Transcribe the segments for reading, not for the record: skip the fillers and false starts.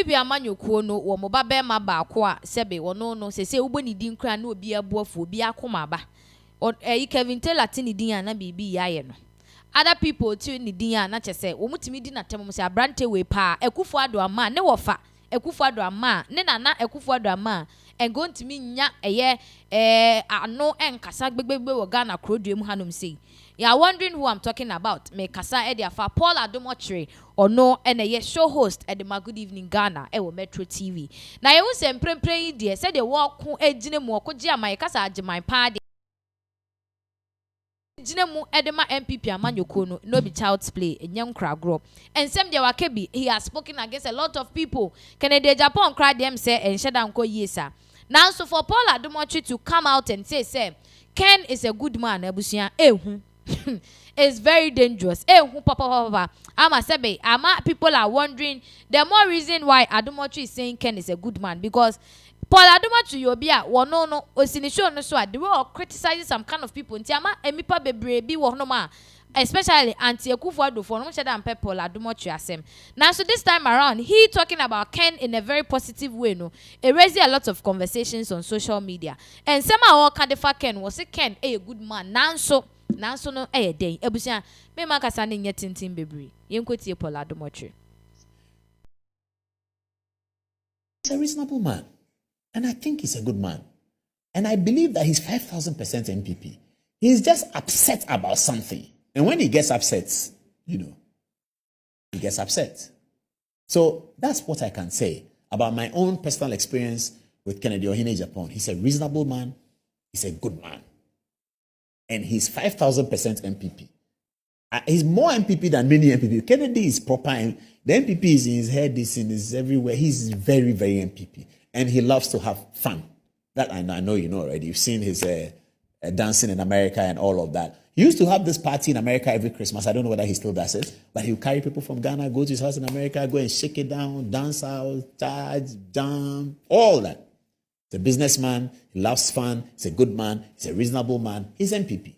MPP amanyokuo no wo mo ba be ma ba ko a sebe wono no sese ubo ni din kra na obi abuafo obi akoma ba Kevin Taylor tini din na bibi yaye no other people too ni din na chese wo mutimi di na tem se abrante we pa Akufo-Addo ama ne wofa Akufo-Addo ama ne nana Akufo-Addo ama going to me nya ano enkasa gbegbegbe wo Ghana kroduem hanom sei. You are wondering who I'm talking about. Me kasa afa Paul Adom Otchere or no ye show host at the Good Evening Ghana wo Metro TV. Na ye wo se mprempren die said the walk ejine mu okoje amai kasa ajeman pa de jine mu edema MPP amanyoko no be child's play enyam kragro. Ensem de wakebi he has spoken against a lot of people. Ken Agyapong cry them say ensheda nko yesa. Now so for Paul Adom Otchere to come out and say Ken is a good man ebusia ehu it's very dangerous. Papa. People are wondering the more reason why Adom Otchere is saying Ken is a good man because Paul Adom Otchere yobia wono no osinisho no so they were criticizing some kind of people nti ama emipa bebre bi wo no ma especially anti Akufo-Addo for no sheda ampe Paul Adom Otchere asem. Now so this time around he talking about Ken in a very positive way no. It raised a lot of conversations on social media. And some our kandefa Ken was say Ken a good man. Nanso no day ebusia me makasa ne nye tintin bebre yenkotie Paul Adom Otchere. He's a reasonable man and I think he's a good man and I believe that he's 5,000% MPP. He's just upset about something and when he gets upset, he gets upset. So that's what I can say about my own personal experience with Ken Agyapong. He's a reasonable man, he's a good man. And he's 5,000% MPP. He's more MPP than many MPP. Kennedy is proper. The MPP is in his head, is everywhere. He's very, very MPP. And he loves to have fun. That I know you know already. You've seen his dancing in America and all of that. He used to have this party in America every Christmas. I don't know whether he still does it. But he'll carry people from Ghana, go to his house in America, go and shake it down, dance out, charge, jump, all that. He's a businessman, he loves fun, he's a good man, he's a reasonable man, he's MPP.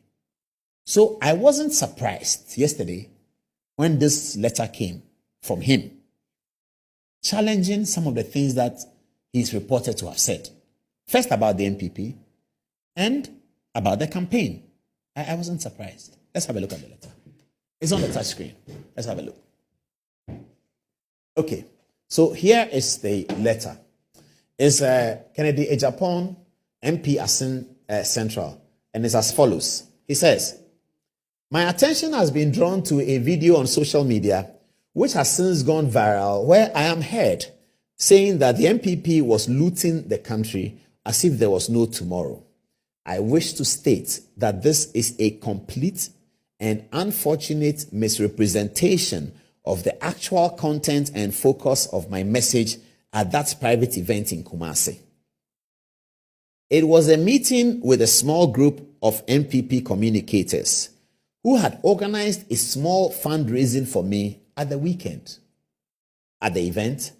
So I wasn't surprised yesterday when this letter came from him, challenging some of the things that he's reported to have said. First about the MPP and about the campaign. I wasn't surprised. Let's have a look at the letter. It's on the touch screen. Let's have a look. Okay, so here is the letter. It's Ken Agyapong, MP Asin Central, and it's as follows. He says, my attention has been drawn to a video on social media which has since gone viral where I am heard saying that the MPP was looting the country as if there was no tomorrow. I wish to state that this is a complete and unfortunate misrepresentation of the actual content and focus of my message at that private event in Kumasi. It was a meeting with a small group of MPP communicators who had organized a small fundraising for me at the weekend. At the event,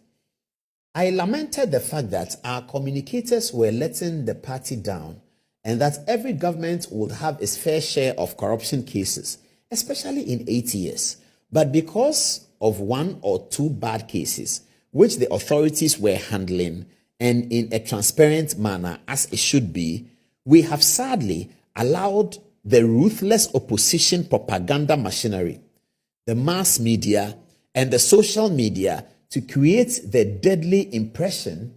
I lamented the fact that our communicators were letting the party down and that every government would have its fair share of corruption cases, especially in 8 years. But because of one or two bad cases, which the authorities were handling and in a transparent manner as it should be, we have sadly allowed the ruthless opposition propaganda machinery, the mass media, and the social media to create the deadly impression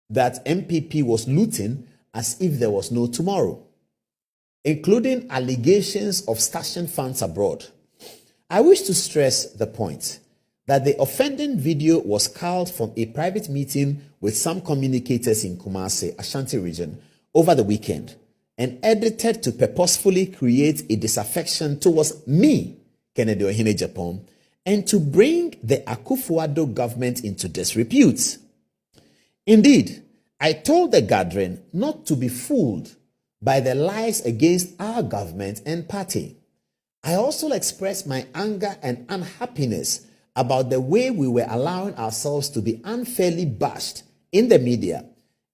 that MPP was looting as if there was no tomorrow, including allegations of stashing funds abroad. I wish to stress the point that the offending video was culled from a private meeting with some communicators in Kumasi, Ashanti region, over the weekend and edited to purposefully create a disaffection towards me, Ken Agyapong, and to bring the Akufo-Addo government into disrepute. Indeed, I told the gathering not to be fooled by the lies against our government and party. I also expressed my anger and unhappiness about the way we were allowing ourselves to be unfairly bashed in the media,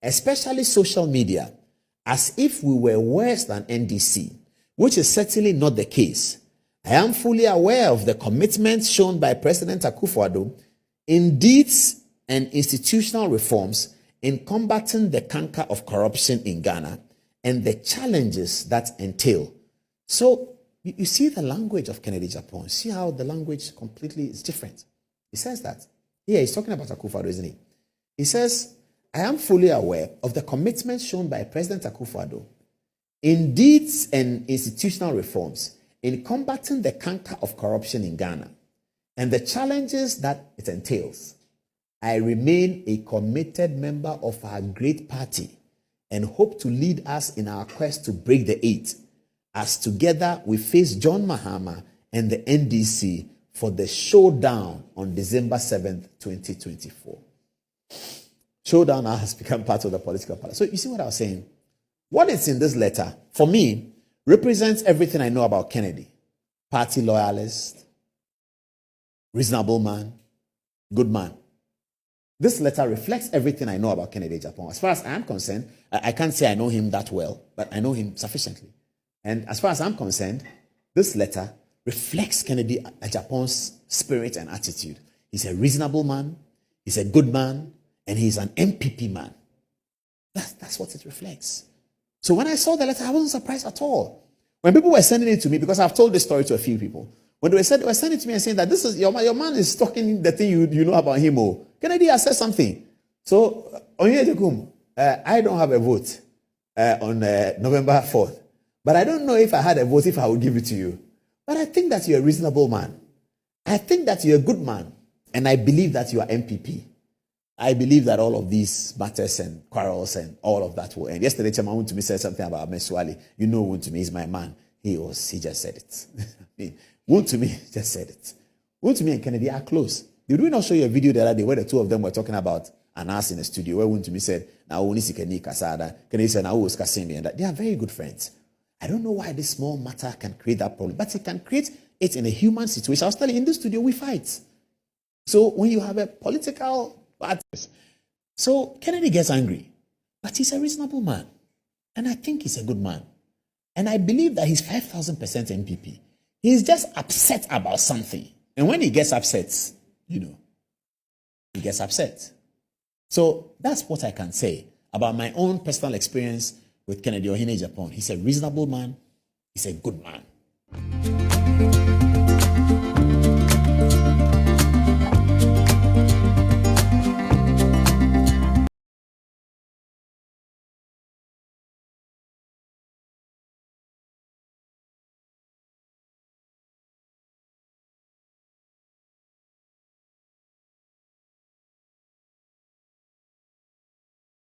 especially social media, as if we were worse than NDC, which is certainly not the case. I am fully aware of the commitment shown by President Akufo-Addo in deeds and institutional reforms in combating the canker of corruption in Ghana and the challenges that entail. So you see the language of Ken Agyapong. See how the language completely is different. He says that. Here he's talking about Akufo-Addo, isn't he? He says, I am fully aware of the commitment shown by President Akufo-Addo in deeds and institutional reforms in combating the canker of corruption in Ghana and the challenges that it entails. I remain a committed member of our great party and hope to lead us in our quest to break the eight, as together we face John Mahama and the NDC for the showdown on December 7th, 2024. Showdown now has become part of the political party. So you see what I was saying? What is in this letter, for me, represents everything I know about Kennedy. Party loyalist, reasonable man, good man. This letter reflects everything I know about Ken Agyapong. As far as I am concerned, I can't say I know him that well, but I know him sufficiently. And as far as I'm concerned, this letter reflects Ken Agyapong's spirit and attitude. He's a reasonable man, he's a good man, and he's an MPP man. That's what it reflects. So when I saw the letter, I wasn't surprised at all. When people were sending it to me, because I've told this story to a few people, when they were sending it to me and saying that this is your man is talking the thing you know about him. Oh, Kennedy has said something. So I don't have a vote on November 4th, but I don't know if I had a vote if I would give it to you. But I think that you're a reasonable man. I think that you're a good man, and I believe that you are MPP. I believe that all of these matters and quarrels and all of that will end. Yesterday, Chairman Wuntumi said something about Meswali. You know Wuntumi is my man. He just said it. Wuntumi just said it. Wuntumi and Kennedy are close. Did we not show you a video the other day where the two of them were talking about an ass in the studio, where Wuntumi said, "Now Kennedy said, "Now was Kasimi," and that they are very good friends. I don't know why this small matter can create that problem, but it can create it in a human situation. I was telling you, in the studio we fight. So when you have a political party, so Kennedy gets angry, but he's a reasonable man, and I think he's a good man, and I believe that he's 5,000% MPP. He's just upset about something, and when he gets upset, he gets upset. So that's what I can say about my own personal experience with Ken Agyapong. He's a reasonable man. He's a good man.